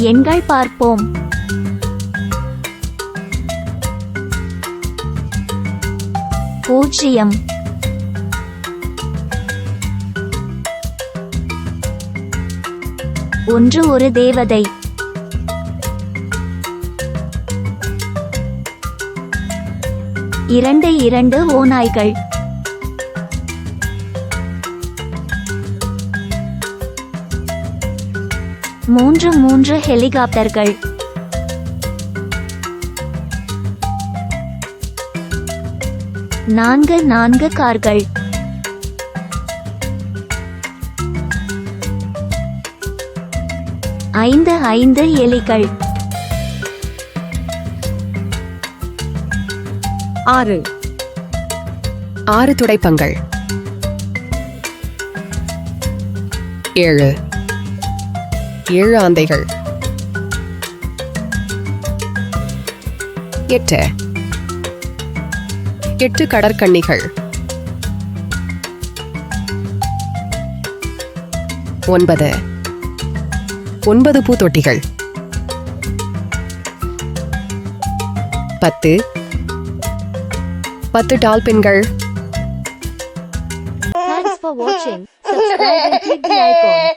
எண்கள் பார்ப்போம். 0 1 ஒரு தேவதை. 2 2 ஓநாய்கள். 3 3 ஹெலிகாப்டர்கள். 4 4 கார்கள். 5 5 எலிகள். 6 6 துடைப்பங்கள். 7 7 ஆந்தைகள். 8 8 கடற்கன்னிகள். 9 9 பூத்தொட்டிகள். 10 10 டால்பின்கள். Thanks for watching. Subscribe and click the icon.